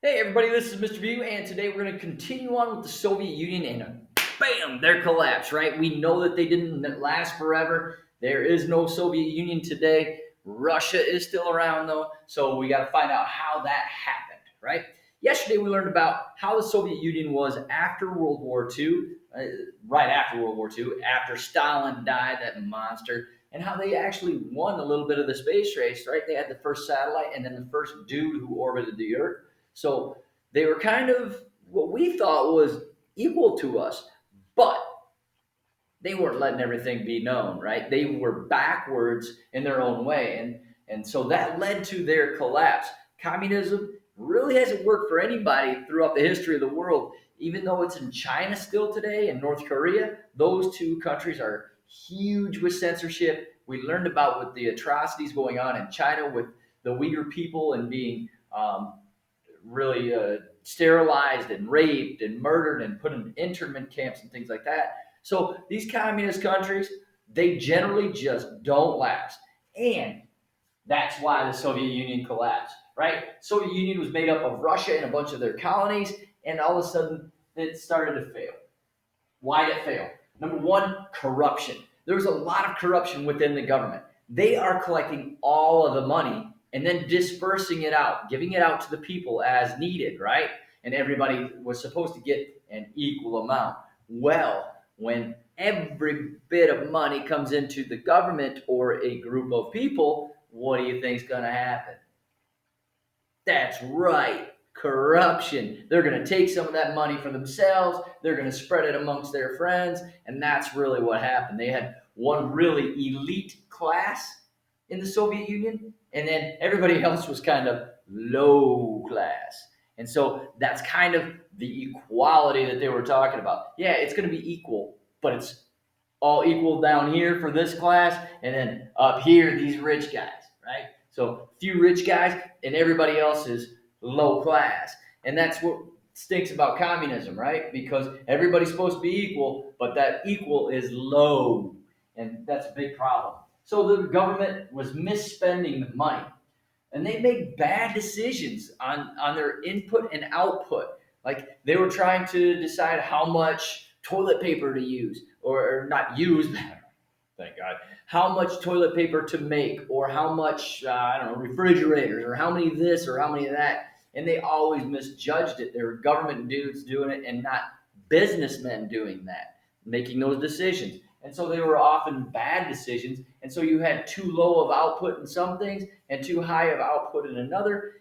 Hey everybody, this is Mr. View, and today we're going to continue on with the Soviet Union and bam, their collapse, right? We know that they didn't last forever. There is no Soviet Union today. Russia is still around though, so we got to find out how that happened, right? Yesterday we learned about how the Soviet Union was after World War II, right after World War II, after Stalin died, that monster, and how they actually won a little bit of the space race, right? They had the first satellite and then the first dude who orbited the Earth. So they were kind of what we thought was equal to us, but they weren't letting everything be known, right? They were backwards in their own way. And so that led to their collapse. Communism really hasn't worked for anybody throughout the history of the world. Even though it's in China still today and North Korea, those two countries are huge with censorship. We learned about with the atrocities going on in China with the Uyghur people and being really sterilized and raped and murdered and put in internment camps and things like that. So these communist countries, they generally just don't last. And that's why the Soviet Union collapsed, right? Soviet Union was made up of Russia and a bunch of their colonies, and all of a sudden it started to fail. Why did it fail? Number one, corruption. There was a lot of corruption within the government. They are collecting all of the money and then dispersing it out, giving it out to the people as needed, right? And everybody was supposed to get an equal amount. Well, when every bit of money comes into the government or a group of people, what do you think is going to happen? That's right. Corruption. They're going to take some of that money for themselves. They're going to spread it amongst their friends. And that's really what happened. They had one really elite class in the Soviet Union, and then everybody else was kind of low class. And so that's kind of the equality that they were talking about. Yeah, it's going to be equal, but it's all equal down here for this class, and then up here, these rich guys, right? So few rich guys, and everybody else is low class. And that's what stinks about communism, right? Because everybody's supposed to be equal, but that equal is low. And that's a big problem. So the government was misspending the money. And they made bad decisions on their input and output. Like they were trying to decide how much toilet paper to use, or not use, thank God, how much toilet paper to make, or how much, I don't know, refrigerators, or how many of this, or how many of that. And they always misjudged it. They were government dudes doing it and not businessmen doing that, making those decisions. And so they were often bad decisions. And so you had too low of output in some things and too high of output in another.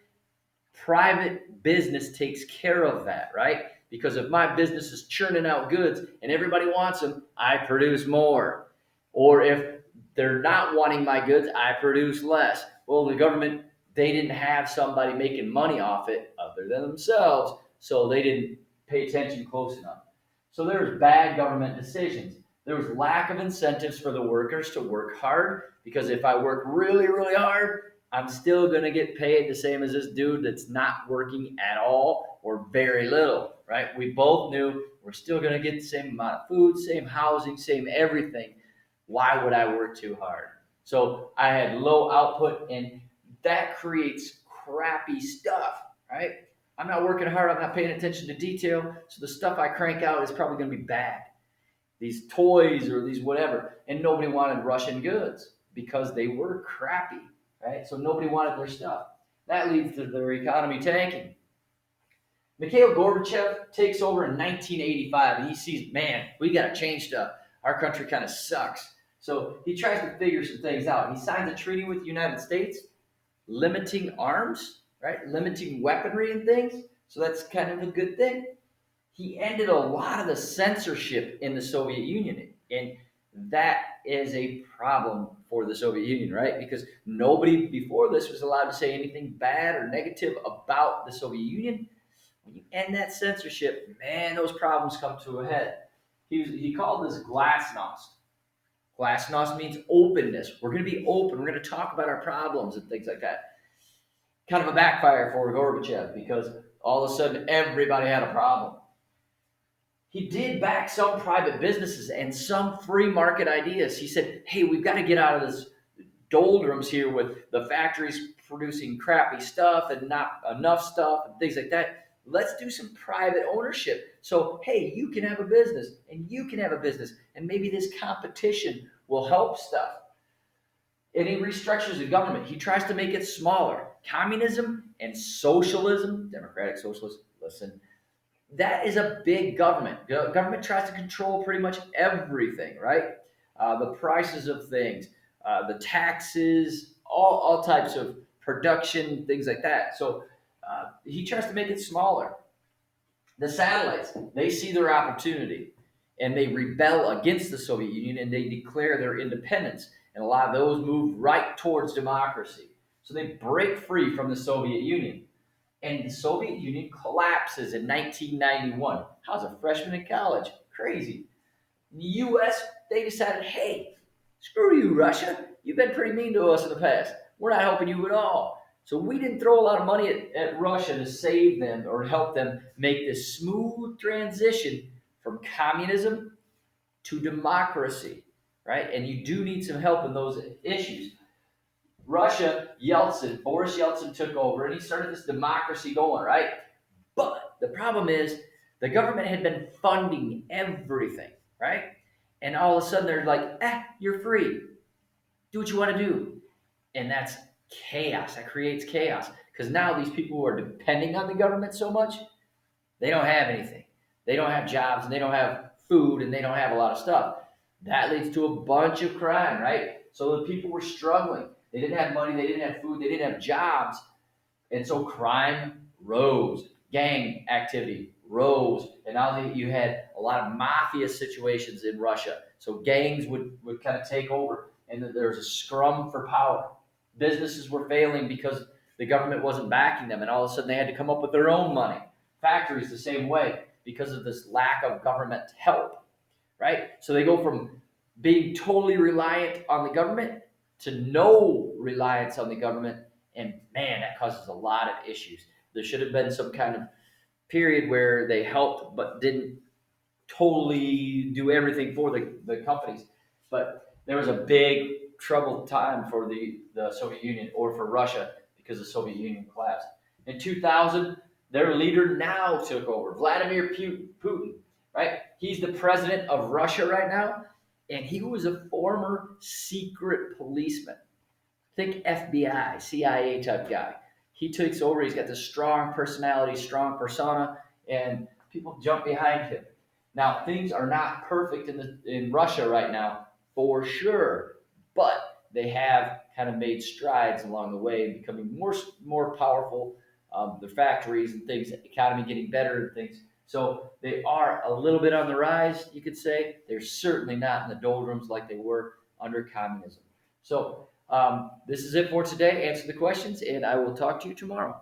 Private business takes care of that, right? Because if my business is churning out goods and everybody wants them, I produce more. Or if they're not wanting my goods, I produce less. Well, the government, they didn't have somebody making money off it other than themselves, so they didn't pay attention close enough. So there was bad government decisions. There was lack of incentives for the workers to work hard, because if I work really, really hard, I'm still going to get paid the same as this dude that's not working at all or very little, right? We both knew we're still going to get the same amount of food, same housing, same everything. Why would I work too hard? So I had low output, and that creates crappy stuff, right? I'm not working hard, I'm not paying attention to detail, so the stuff I crank out is probably going to be bad. These toys or these whatever, and nobody wanted Russian goods because they were crappy, right? So nobody wanted their stuff. That leads to their economy tanking. Mikhail Gorbachev takes over in 1985, and he sees, man, we got to change stuff. Our country kind of sucks. So he tries to figure some things out. He signs a treaty with the United States limiting arms, right? Limiting weaponry and things. So that's kind of a good thing. He ended a lot of the censorship in the Soviet Union. And that is a problem for the Soviet Union, right? Because nobody before this was allowed to say anything bad or negative about the Soviet Union. When you end that censorship, man, those problems come to a head. He called this glasnost. Glasnost means openness. We're going to be open. We're going to talk about our problems and things like that. Kind of a backfire for Gorbachev, because all of a sudden everybody had a problem. He did back some private businesses and some free market ideas. He said, hey, we've got to get out of this doldrums here with the factories producing crappy stuff and not enough stuff and things like that. Let's do some private ownership. So, hey, you can have a business and you can have a business, and maybe this competition will help stuff. And he restructures the government. He tries to make it smaller. Communism and socialism, democratic socialism, listen, that is a big government. Government tries to control pretty much everything, right? The prices of things, the taxes, all types of production, things like that. So he tries to make it smaller. The satellites, they see their opportunity and they rebel against the Soviet Union and they declare their independence. And a lot of those move right towards democracy. So they break free from the Soviet Union. And the Soviet Union collapses in 1991. I was a freshman in college. Crazy. In the US, they decided, hey, screw you, Russia. You've been pretty mean to us in the past. We're not helping you at all. So we didn't throw a lot of money at Russia to save them or help them make this smooth transition from communism to democracy, right? And you do need some help in those issues. Russia, Boris Yeltsin took over and he started this democracy going, right? But the problem is the government had been funding everything, right? And all of a sudden they're like, you're free. Do what you want to do. And that's chaos. That creates chaos. Because now these people who are depending on the government so much, they don't have anything. They don't have jobs and they don't have food and they don't have a lot of stuff. That leads to a bunch of crime, right? So the people were struggling. They didn't have money, they didn't have food, they didn't have jobs. And so crime rose, gang activity rose. And now you had a lot of mafia situations in Russia. So gangs would kind of take over. And there was a scrum for power. Businesses were failing because the government wasn't backing them. And all of a sudden they had to come up with their own money. Factories the same way because of this lack of government help, right? So they go from being totally reliant on the government to no reliance on the government. And man, that causes a lot of issues. There should have been some kind of period where they helped but didn't totally do everything for the companies. But there was a big troubled time for the Soviet Union or for Russia because the Soviet Union collapsed. In 2000, their leader now took over, Vladimir Putin, right? He's the president of Russia right now, and he was a former secret policeman. Think FBI, CIA type guy. He takes over. He's got this strong personality, strong persona, and people jump behind him. Now, things are not perfect in Russia right now, for sure, but they have kind of made strides along the way, becoming more powerful. Their factories and things, economy getting better and things. So they are a little bit on the rise, you could say. They're certainly not in the doldrums like they were under communism. So this is it for today. Answer the questions, and I will talk to you tomorrow.